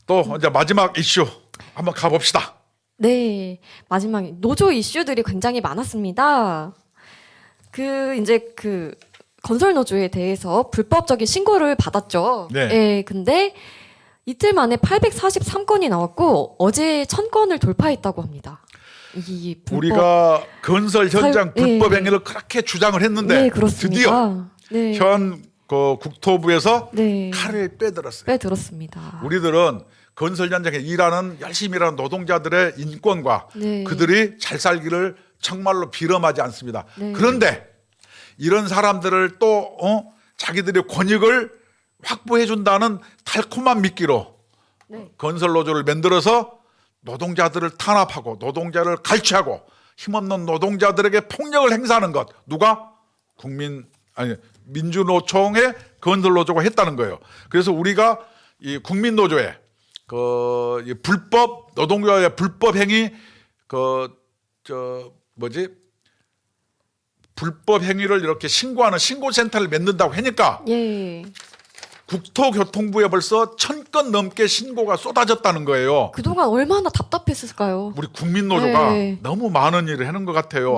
또 이제 마지막 이슈 한번 가봅시다. 네, 마지막 노조 이슈들이 굉장히 많았습니다. 이제 건설 노조에 대해서 불법적인 신고를 받았죠. 네. 예, 근데 이틀 만에 843건이 나왔고 어제 1000건을 돌파했다고 합니다. 이 불법 우리가 건설 현장 네. 불법 행위를 그렇게 주장을 했는데 네, 그렇습니다. 드디어 네. 현 국토부에서 네. 칼을 빼들었어요. 빼들었습니다. 우리들은 건설 현장에 열심히 일하는 노동자들의 인권과 네. 그들이 잘 살기를 정말로 비럼하지 않습니다. 네. 그런데 이런 사람들을 또 자기들의 권익을 확보해 준다는 달콤한 미끼로 네. 건설 노조를 만들어서 노동자들을 탄압하고 노동자를 갈취하고 힘없는 노동자들에게 폭력을 행사하는 것, 누가? 민주노총의 건설 노조가 했다는 거예요. 그래서 우리가 이 국민노조에 이 불법 노동자의 불법 행위 불법 행위를 이렇게 신고하는 신고센터를 만든다고 하니까 예. 국토교통부에 벌써 1000건 넘게 신고가 쏟아졌다는 거예요. 그동안 얼마나 답답했을까요? 우리 국민노조가 네. 너무 많은 일을 하는 것 같아요.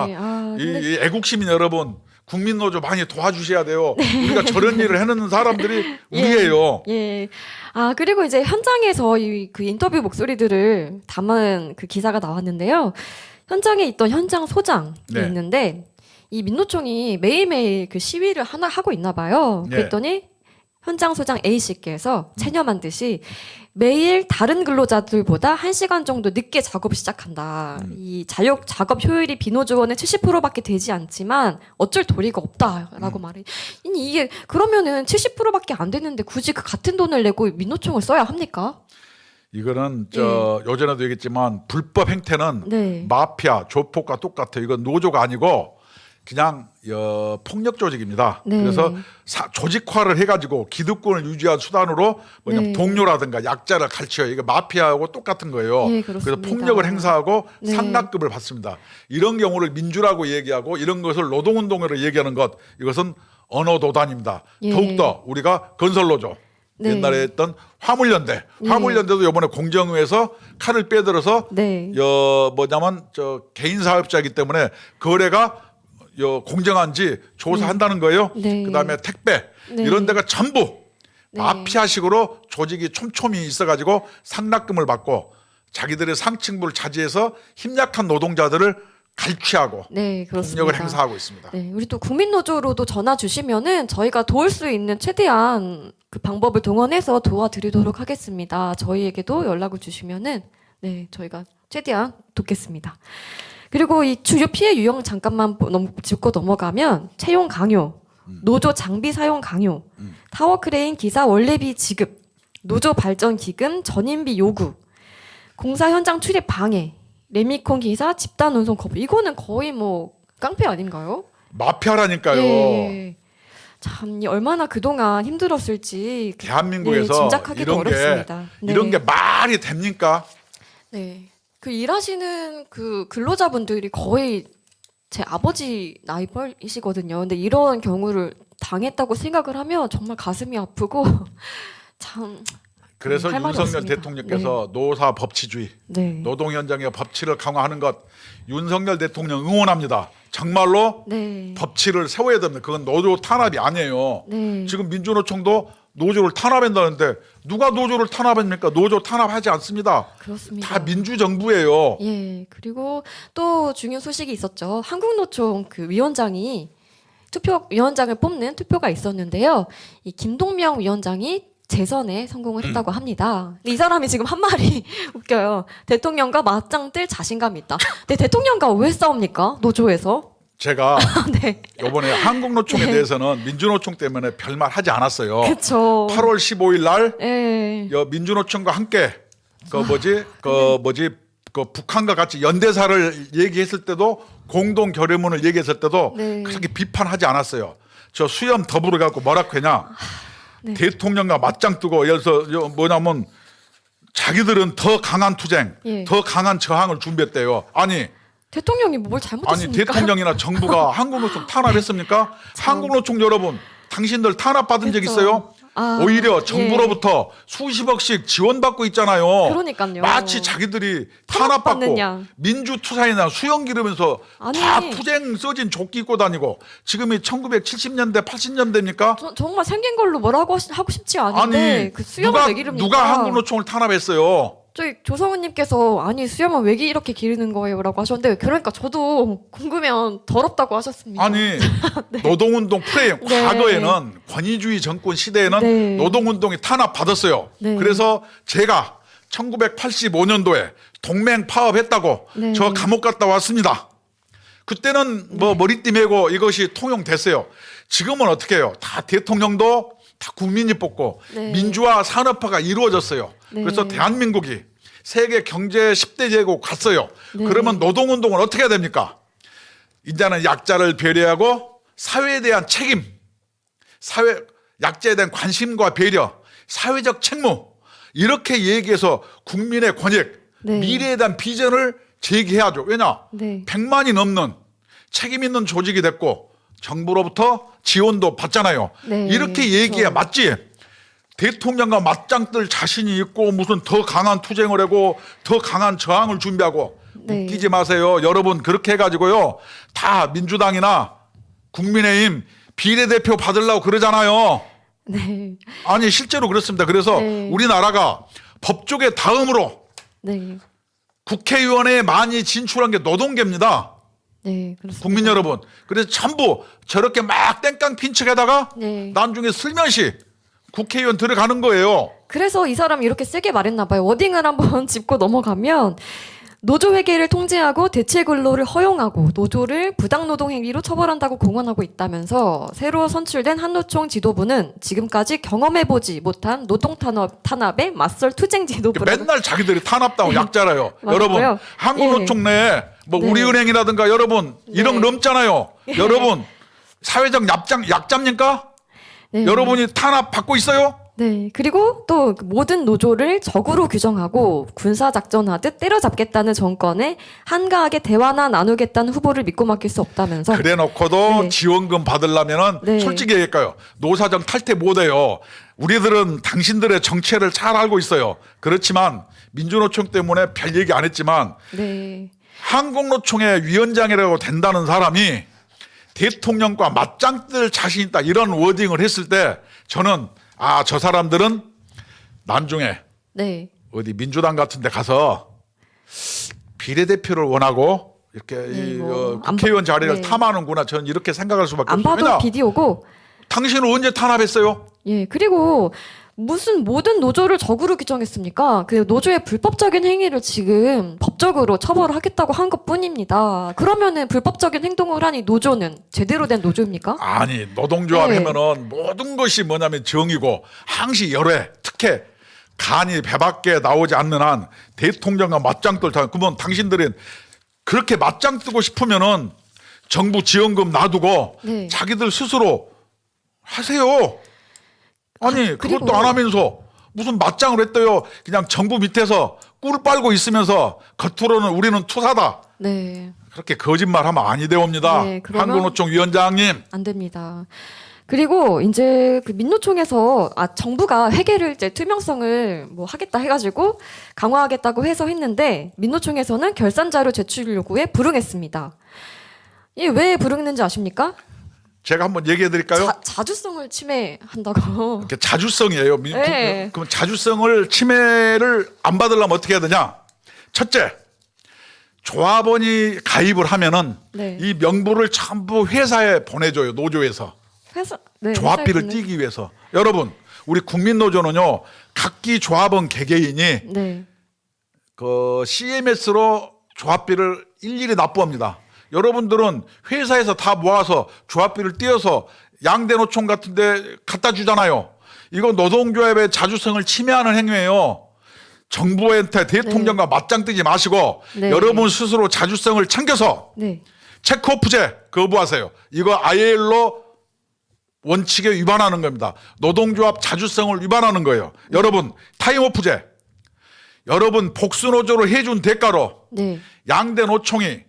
네. 이 애국시민 여러분, 국민노조 많이 도와주셔야 돼요. 우리가 저런 일을 해놓는 사람들이 우리예요. 예. 그리고 이제 현장에서 그 인터뷰 목소리들을 담은 그 기사가 나왔는데요. 현장에 있던 현장 소장이 네. 있는데 이 민노총이 매일매일 그 시위를 하나 하고 있나 봐요. 네. 그랬더니 현장 소장 A 씨께서 체념한 듯이 매일 다른 근로자들보다 1시간 정도 늦게 작업 시작한다. 이 작업 효율이 비노조원의 70%밖에 되지 않지만 어쩔 도리가 없다라고 말해. 이게 그러면은 70%밖에 안 되는데 굳이 그 같은 돈을 내고 민노총을 써야 합니까? 이거는 요전에도 얘기했지만 불법 행태는 네. 마피아, 조폭과 똑같아요. 이건 노조가 아니고 그냥 폭력 조직입니다. 네. 그래서 조직화를 해가지고 기득권을 유지한 수단으로 네. 동료라든가 약자를 갈취해요. 이거 마피아하고 똑같은 거예요. 네, 그래서 그렇습니다. 폭력을 행사하고 네. 상납금을 받습니다. 이런 경우를 민주라고 얘기하고 이런 것을 노동운동으로 얘기하는 것, 이것은 언어도단입니다. 예. 더욱더 우리가 건설노조, 네. 옛날에 했던 화물연대도 이번에 공정위에서 칼을 빼들어서 네. 개인 사업자이기 때문에 거래가 공정한지 조사한다는 거예요. 네. 그다음에 택배 네. 이런 데가 전부 네. 마피아식으로 조직이 촘촘히 있어가지고 상납금을 받고 자기들의 상층부를 차지해서 힘약한 노동자들을 갈취하고 네, 그렇습니다. 폭력을 행사하고 있습니다. 네, 우리 또 국민노조로도 전화 주시면은 저희가 도울 수 있는 최대한 그 방법을 동원해서 도와드리도록 하겠습니다. 저희에게도 연락을 주시면은 저희가 최대한 돕겠습니다. 그리고 이 주요 피해 유형 잠깐만 짚고 넘어가면 채용 강요, 노조 장비 사용 강요, 타워 크레인 기사 원래비 지급, 노조 발전 기금 전임비 요구, 공사 현장 출입 방해, 레미콘 기사 집단 운송 거부. 이거는 거의 깡패 아닌가요? 마피아라니까요. 예. 참 얼마나 그동안 힘들었을지 대한민국에서 짐작하기도 어렵습니다. 이런 게 말이 됩니까? 네. 그 일하시는 그 근로자분들이 거의 제 아버지 나이벌이시거든요. 근데 이런 경우를 당했다고 생각을 하면 정말 가슴이 아프고 참. 그래서 할 말이 윤석열 없습니다. 대통령께서 노사 법치주의, 네. 노동 현장의 법치를 강화하는 것, 윤석열 대통령 응원합니다. 정말로 네. 법치를 세워야 됩니다. 그건 노조 탄압이 아니에요. 네. 지금 민주노총도 노조를 탄압한다는데 누가 노조를 탄압합니까? 노조 탄압하지 않습니다. 그렇습니다. 다 민주정부예요. 예. 그리고 또 중요한 소식이 있었죠. 한국노총 그 위원장을 뽑는 투표가 있었는데요. 이 김동명 위원장이 재선에 성공을 했다고 합니다. 근데 이 사람이 지금 한 말이 웃겨요. 대통령과 맞짱 뜰 자신감이 있다. 근데 대통령과 왜 싸웁니까? 노조에서? 제가 네. 이번에 한국노총에 네. 대해서는 민주노총 때문에 별말 하지 않았어요. 그렇죠. 8월 15일 날 예. 민주노총과 함께 북한과 같이 연대사를 얘기했을 때도 공동 결의문을 얘기했을 때도 네. 그렇게 비판하지 않았어요. 저 수염 더불어 갖고 뭐라고 하냐? 네. 대통령과 맞짱 뜨고 예를 들어서 자기들은 더 강한 투쟁, 예. 더 강한 저항을 준비했대요. 아니 대통령이 뭘 아니 잘못했습니까? 대통령이나 정부가 한국노총 탄압했습니까? 한국노총 여러분 당신들 탄압받은 적 그쵸. 있어요? 아, 오히려 정부로부터 수십억씩 지원받고 있잖아요. 그러니까요. 마치 자기들이 탄압받고 탄압받느냐. 민주투사이나 수영 기르면서 아니. 다 투쟁 써진 조끼 입고 다니고 지금이 1970년대 80년대입니까? 정말 생긴 걸로 뭐라고 하고 싶지 않은데 아니 그 수염을 왜 기릅니까? 누가 한국노총을 탄압했어요? 저희 조성우님께서 아니 수염은 왜 이렇게 기르는 거예요라고 하셨는데 그러니까 저도 궁금면 더럽다고 하셨습니다. 아니 노동운동 프레임 네. 과거에는 권위주의 정권 시대에는 네. 노동운동이 탄압받았어요. 네. 그래서 제가 1985년도에 동맹 파업했다고 네. 저 감옥 갔다 왔습니다. 그때는 뭐 머리띠 메고 이것이 통용됐어요. 지금은 어떻게 해요? 다 대통령도 다 국민이 뽑고 네. 민주화 산업화가 이루어졌어요. 네. 그래서 대한민국이 세계 경제 10대 제국 갔어요. 네. 그러면 노동운동은 어떻게 해야 됩니까? 이제는 약자를 배려하고 사회에 대한 책임, 약자에 대한 관심과 배려, 사회적 책무 이렇게 얘기해서 국민의 권익, 네. 미래에 대한 비전을 제기해야죠. 왜냐? 네. 100만이 넘는 책임 있는 조직이 됐고 정부로부터 지원도 받잖아요. 네. 이렇게 얘기해야 그렇죠. 맞지? 대통령과 맞짱 뜰 자신이 있고 무슨 더 강한 투쟁을 하고 더 강한 저항을 준비하고 네. 웃기지 마세요. 여러분 그렇게 해가지고요. 다 민주당이나 국민의힘 비례대표 받으려고 그러잖아요. 네. 아니 실제로 그렇습니다. 그래서 네. 우리나라가 법조계 다음으로 네. 국회의원에 많이 진출한 게 노동계입니다. 네. 그렇습니다. 국민 여러분. 그래서 전부 저렇게 막 땡깡 핀척에다가 네. 나중에 슬며시 국회의원 들어가는 거예요. 그래서 이 사람이 이렇게 세게 말했나 봐요. 워딩을 한번 짚고 넘어가면 노조 회계를 통제하고 대체 근로를 허용하고 노조를 부당 노동 행위로 처벌한다고 공언하고 있다면서 새로 선출된 한노총 지도부는 지금까지 경험해보지 못한 노동 탄압에 맞설 투쟁 지도부라고. 맨날 자기들이 탄압당하고 약자라요. 맞고요. 여러분 한국노총 내에 뭐 네. 우리은행이라든가 여러분 이런 거 넘잖아요. 여러분 사회적 약자입니까? 네. 여러분이 탄압 받고 있어요? 네. 그리고 또 모든 노조를 적으로 규정하고 군사작전하듯 때려잡겠다는 정권에 한가하게 대화나 나누겠다는 후보를 믿고 맡길 수 없다면서. 그래 놓고도 네. 지원금 받으려면은 네. 솔직히 얘기할까요? 노사정 탈퇴 못해요. 우리들은 당신들의 정체를 잘 알고 있어요. 그렇지만 민주노총 때문에 별 얘기 안 했지만 네. 한국노총의 위원장이라고 된다는 사람이 대통령과 맞짱 뜰 자신 있다 이런 워딩을 했을 때 저는 저 사람들은 나중에 네. 어디 민주당 같은 데 가서 비례대표를 원하고 이렇게 네, 이, 뭐 안 국회의원 봐- 자리를 네. 탐하는구나. 저는 이렇게 생각할 수밖에 안 없어요. 봐도 왜냐? 비디오고. 당신은 언제 탄압했어요? 예. 그리고 무슨 모든 노조를 적으로 규정했습니까? 그 노조의 불법적인 행위를 지금 법적으로 처벌하겠다고 한 것뿐입니다. 그러면은 불법적인 행동을 하니 노조는 제대로 된 노조입니까? 아니 노동조합 네. 하면은 모든 것이 뭐냐면 정이고 항시 열애 특혜 간이 배밖에 나오지 않는 한 대통령과 맞짱 뜰 그러면 당신들은 그렇게 맞짱 뜨고 싶으면은 정부 지원금 놔두고 네. 자기들 스스로 하세요. 아니 그리고- 그것도 안 하면서 무슨 맞짱을 했대요. 그냥 정부 밑에서 꿀 빨고 있으면서 겉으로는 우리는 투사다. 네. 그렇게 거짓말하면 아니 되옵니다. 네, 그러면- 한국노총 위원장님. 안 됩니다. 그리고 이제 그 민노총에서 정부가 회계를 이제 투명성을 뭐 하겠다 해가지고 강화하겠다고 해서 했는데 민노총에서는 결산 자료 제출 요구에 불응했습니다. 이 왜 불응했는지 아십니까? 제가 한번 얘기해 드릴까요? 자주성을 침해한다고. 이렇게 자주성이에요. 네. 그럼 자주성을 침해를 안 받으려면 어떻게 해야 되냐? 첫째, 조합원이 가입을 하면은 네. 이 명부를 전부 회사에 보내줘요. 노조에서. 네, 조합비를 회사에 띄기 위해서. 여러분, 우리 국민노조는요. 각기 조합원 개개인이 네. 그 CMS로 조합비를 일일이 납부합니다. 여러분들은 회사에서 다 모아서 조합비를 띄어서 양대노총 같은 데 갖다 주잖아요. 이거 노동조합의 자주성을 침해하는 행위예요. 정부한테 대통령과 맞짱 뜨지 마시고 네. 여러분 스스로 자주성을 챙겨서 네. 체크오프제 거부하세요. 이거 ILO 원칙에 위반하는 겁니다. 노동조합 자주성을 위반하는 거예요. 여러분 타임오프제 여러분 복수노조로 해준 대가로 네. 양대 노총이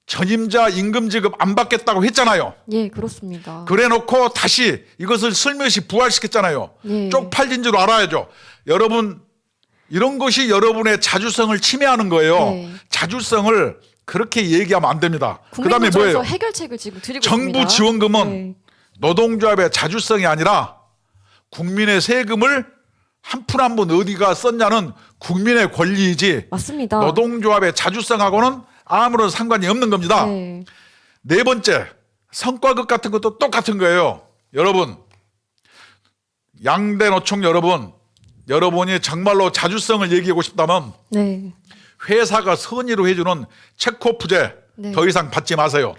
전임자 임금 지급 안 받겠다고 했잖아요. 예, 그렇습니다. 그래놓고 다시 이것을 슬며시 부활시켰잖아요. 예. 쪽팔린 줄 알아야죠. 여러분, 이런 것이 여러분의 자주성을 침해하는 거예요. 네. 자주성을 그렇게 얘기하면 안 됩니다. 그다음에 국민노조에서 뭐예요? 해결책을 지금 드리고 정부 있습니다. 지원금은 네. 노동조합의 자주성이 아니라 국민의 세금을 한 푼 한 푼 어디가 썼냐는 국민의 권리이지 맞습니다. 노동조합의 자주성하고는 아무런 상관이 없는 겁니다. 네. 네 번째, 성과급 같은 것도 똑같은 거예요. 여러분, 양대 노총 여러분이 정말로 자주성을 얘기하고 싶다면 네. 회사가 선의로 해주는 체크오프제 네. 더 이상 받지 마세요.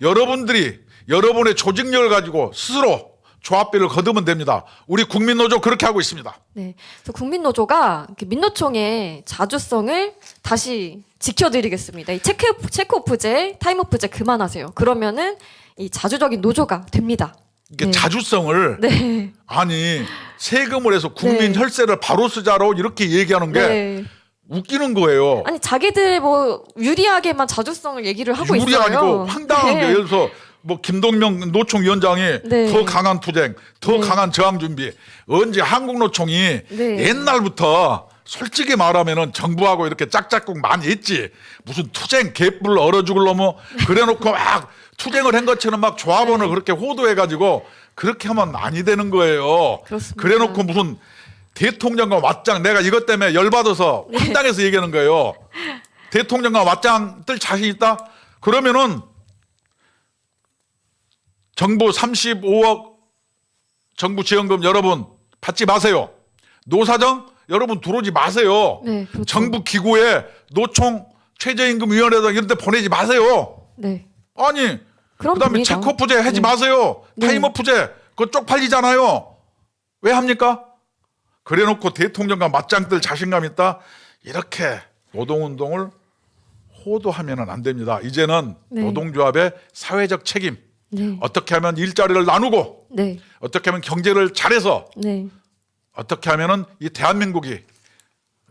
여러분들이 여러분의 조직력을 가지고 스스로 조합비를 거두면 됩니다. 우리 국민노조 그렇게 하고 있습니다. 네. 그래서 국민노조가 이렇게 민노총의 자주성을 다시 지켜드리겠습니다. 이 체크오프제, 타임오프제 그만하세요. 그러면은 이 자주적인 노조가 됩니다. 이게 네. 자주성을 네. 아니 세금을 해서 국민 네. 혈세를 바로 쓰자로 이렇게 얘기하는 게 네. 웃기는 거예요. 아니 자기들 뭐 유리하게만 자주성을 얘기를 하고 유리 있어요. 아니고 황당한 네. 게 예를 들어서 뭐 김동명 노총 위원장이 네. 더 강한 투쟁, 더 네. 강한 저항 준비. 언제 한국노총이 네. 옛날부터 솔직히 말하면은 정부하고 이렇게 짝짝꿍 많이 했지. 무슨 투쟁 개뿔 얼어 죽을 놈어 그래놓고 막 투쟁을 한 것처럼 막 조합원을 네. 그렇게 호도해가지고 그렇게 하면 아니 되는 거예요. 그렇습니다. 그래놓고 무슨 대통령과 맞짱 내가 이것 때문에 열받아서 네. 황당해서 얘기하는 거예요. 대통령과 맞짱 뜰 자신 있다? 그러면은 정부 35억 정부 지원금 여러분 받지 마세요. 노사정 여러분 들어오지 마세요. 네, 그렇죠. 정부 기구에 노총 최저임금위원회당 이런 데 보내지 마세요. 네. 아니 그럼 그다음에 됩니다. 체크오프제 하지 네. 마세요. 네. 타임오프제 그거 쪽팔리잖아요. 왜 합니까? 그래놓고 대통령과 맞짱 뜰 자신감 있다. 이렇게 노동운동을 호도하면 안 됩니다. 이제는 네. 노동조합의 사회적 책임 네. 어떻게 하면 일자리를 나누고 네. 어떻게 하면 경제를 잘해서 네. 어떻게 하면은 이 대한민국이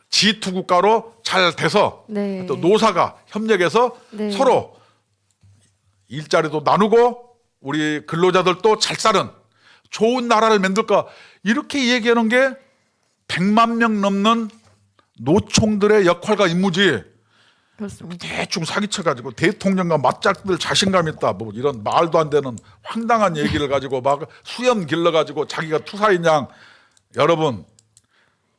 G2 국가로 잘 돼서 네. 또 노사가 협력해서 네. 서로 일자리도 나누고 우리 근로자들도 잘 사는 좋은 나라를 만들까 이렇게 얘기하는 게 100만 명 넘는 노총들의 역할과 임무지. 그렇습니다. 대충 사기쳐가지고 대통령과 맞짱들 자신감 있다 뭐 이런 말도 안 되는 황당한 얘기를 가지고 막 수염 길러가지고 자기가 투사인 양 여러분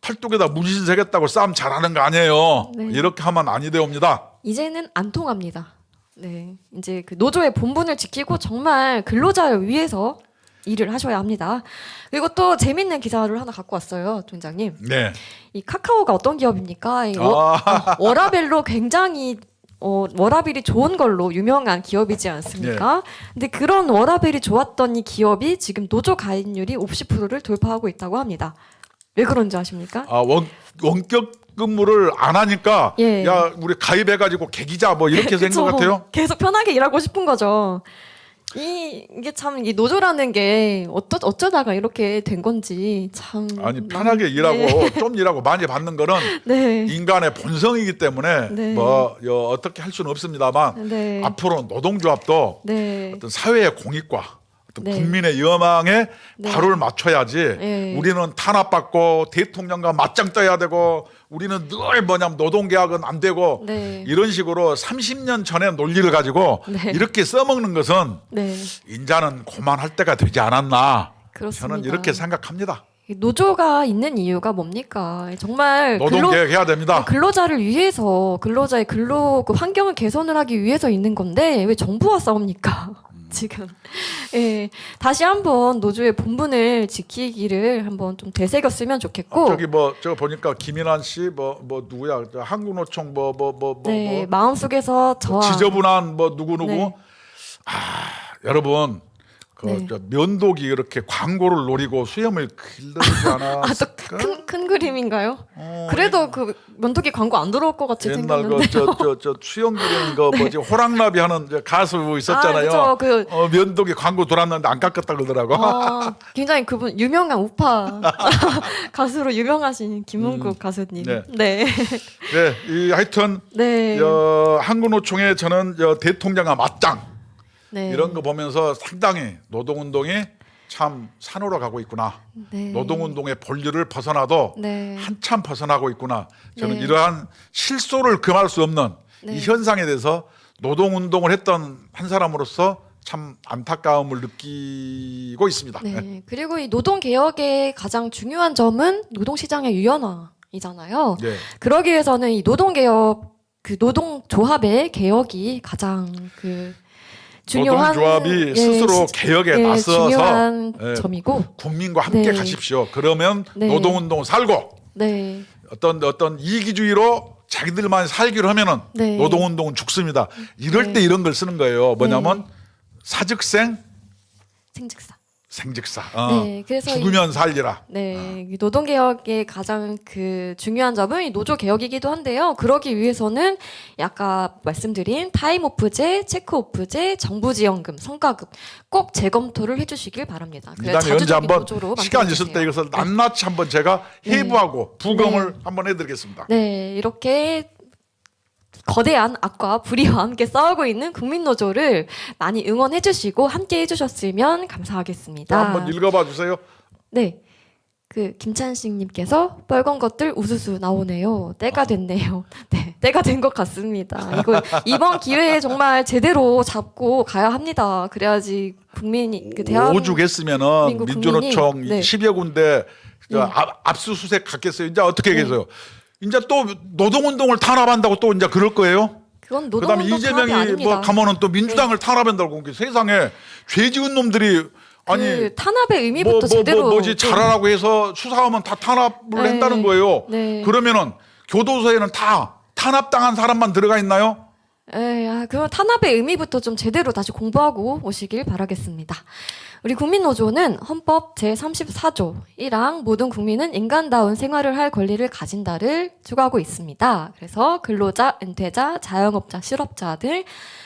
팔뚝에다 문신 새겼다고 싸움 잘하는 거 아니에요. 네. 이렇게 하면 아니 되옵니다. 이제는 안 통합니다. 네. 이제 그 노조의 본분을 지키고 정말 근로자를 위해서 일을 하셔야 합니다. 그리고 또 재밌는 기사를 하나 갖고 왔어요, 총장님. 네. 이 카카오가 어떤 기업입니까? 이 아. 워라벨로 굉장히 워라벨이 좋은 걸로 유명한 기업이지 않습니까? 네. 근데 그런 워라벨이 좋았던 이 기업이 지금 노조 가입률이 50%를 돌파하고 있다고 합니다. 왜 그런지 아십니까? 원격 근무를 안 하니까 예. 야 우리 가입해가지고 개기자 뭐 이렇게 된 것 그쵸. 같아요. 계속 편하게 일하고 싶은 거죠. 이게 참 이 노조라는 게 어쩌다가 이렇게 된 건지 참 아니 편하게 일하고 네. 좀 일하고 많이 받는 거는 네. 인간의 본성이기 때문에 네. 뭐 어떻게 할 수는 없습니다만 네. 앞으로 노동조합도 네. 어떤 사회의 공익과 어떤 네. 국민의 여망에 네. 발을 맞춰야지 네. 우리는 탄압받고 대통령과 맞짱 떠야 되고 우리는 늘 뭐냐면 노동계약은 안 되고 네. 이런 식으로 30년 전의 논리를 가지고 네. 이렇게 써먹는 것은 네. 인자는 그만할 때가 되지 않았나 그렇습니다. 저는 이렇게 생각합니다. 이 노조가 있는 이유가 뭡니까? 정말 노동계약 해야 됩니다. 근로자를 위해서 근로자의 근로 그 환경을 개선을 하기 위해서 있는 건데 왜 정부와 싸웁니까? 지금 예 다시 한번 노조의 본분을 지키기를 한번 좀 되새겼으면 좋겠고 저기 뭐 저 보니까 김인환 씨 뭐 누구야 저 한국노총 네 마음속에서 저와 지저분한 뭐 누구 네. 여러분 네. 저 면도기 이렇게 광고를 노리고 수염을 길르지 않아. 아, 또 큰 그림인가요? 그래도 그 면도기 광고 안 들어올 것 같이 옛날 생겼는데. 저 수염 기르는 거 뭐지 호랑나비 하는 저 가수 있었잖아요. 아, 그쵸. 면도기 광고 돌았는데 안 깎았다 그러더라고. 굉장히 그분 유명한 우파 가수로 유명하신 김은국 가수님. 네. 네. 네, 하여튼 네. 한국노총의 저는 대통령과 맞짱 네. 이런 거 보면서 상당히 노동운동이 참 산으로 가고 있구나. 네. 노동운동의 본류를 벗어나도 네. 한참 벗어나고 있구나. 저는 네. 이러한 실소를 금할 수 없는 네. 이 현상에 대해서 노동운동을 했던 한 사람으로서 참 안타까움을 느끼고 있습니다. 네. 그리고 이 노동 개혁의 가장 중요한 점은 노동 시장의 유연화이잖아요. 네. 그러기 위해서는 이 노동 개혁 그 노동 조합의 개혁이 가장 그 중요한 노동조합이 스스로 개혁에 나서서 중요한 예, 점이고 국민과 함께 네. 가십시오. 그러면 네. 노동운동 살고 네. 어떤 이기주의로 자기들만 살기로 하면은 네. 노동운동은 죽습니다. 이럴 네. 때 이런 걸 쓰는 거예요. 뭐냐면 사직생 생직사. 생직사. 네. 그래서 죽으면 살리라. 네, 이 노동 개혁의 가장 그 중요한 점은 이 노조 개혁이기도 한데요. 그러기 위해서는 아까 말씀드린 타임오프제, 체크오프제, 정부지원금, 성과급 꼭 재검토를 해주시길 바랍니다. 그래야 그다음에 언제 자주적인 한번 노조로 시간 만들어주세요. 있을 때 이것을 낱낱이 한번 제가 해부하고 부검을 네. 한번 해드리겠습니다. 네, 이렇게 거대한 악과 불의와 함께 싸우고 있는 국민노조를 많이 응원해주시고 함께 해주셨으면 감사하겠습니다. 자, 한번 읽어봐 주세요. 네. 그 김찬식님께서 빨간 것들 우수수 나오네요. 때가 됐네요. 네, 때가 된 것 같습니다. 이거 이번 기회에 정말 제대로 잡고 가야 합니다. 그래야지 국민이 그 오죽했으면은 민국 민주노총 국민이, 네. 10여 군데 네. 압수수색 갔겠어요. 이제 어떻게 하겠어요? 이제 또 노동운동을 탄압한다고 또 이제 그럴 거예요. 그건 그다음에 노동운동 탄압이 이재명이 아닙니다. 뭐 가면은 또 민주당을 탄압한다고 세상에 죄 지은 놈들이 아니 그 탄압의 의미부터 제대로 뭐지 잘하라고 해서 수사하면 다 탄압을 네. 한다는 거예요. 네. 그러면은 교도소에는 다 탄압당한 사람만 들어가 있나요? 그럼 탄압의 의미부터 좀 제대로 다시 공부하고 오시길 바라겠습니다. 우리 국민노조는 헌법 제34조 1항 모든 국민은 인간다운 생활을 할 권리를 가진다를 추구하고 있습니다. 그래서 근로자, 은퇴자, 자영업자, 실업자 등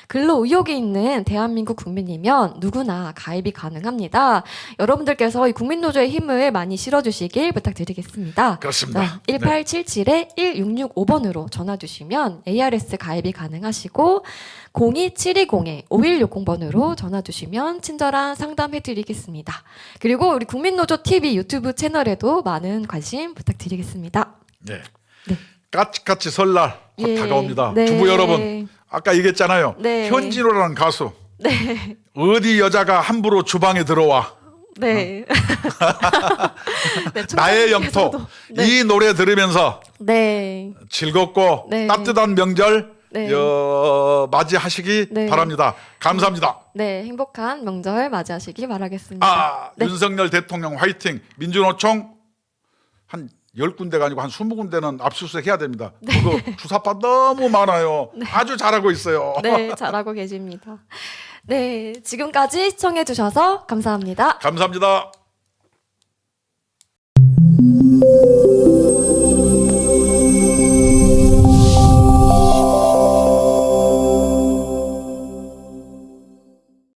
근로 의욕이 있는 대한민국 국민이면 누구나 가입이 가능합니다. 여러분들께서 이 국민노조의 힘을 많이 실어주시길 부탁드리겠습니다. 그렇습니다. 1877-1665번으로 전화 주시면 ARS 가입이 가능하시고 02720-5160번으로 전화 주시면 친절한 상담 해드리겠습니다. 그리고 우리 국민노조 TV 유튜브 채널에도 많은 관심 부탁드리겠습니다. 네. 네. 까치까치 설날 곧 예. 다가옵니다. 네. 주부 여러분, 아까 얘기했잖아요. 네. 현진호라는 가수. 네. 어디 여자가 함부로 주방에 들어와. 네. 네, 나의 영토. 총장님께서도- 네. 이 노래 들으면서 네. 즐겁고 네. 따뜻한 명절 네. 맞이하시기 네. 바랍니다. 감사합니다. 네, 행복한 명절 맞이하시기 바라겠습니다. 네. 윤석열 대통령 화이팅. 민주노총 한 10군데가 아니고 한 20군데는 압수수색 해야 됩니다. 그거 주사파 너무 많아요. 아주 잘하고 있어요. 네, 잘하고 계십니다. 네, 지금까지 시청해주셔서 감사합니다. 감사합니다.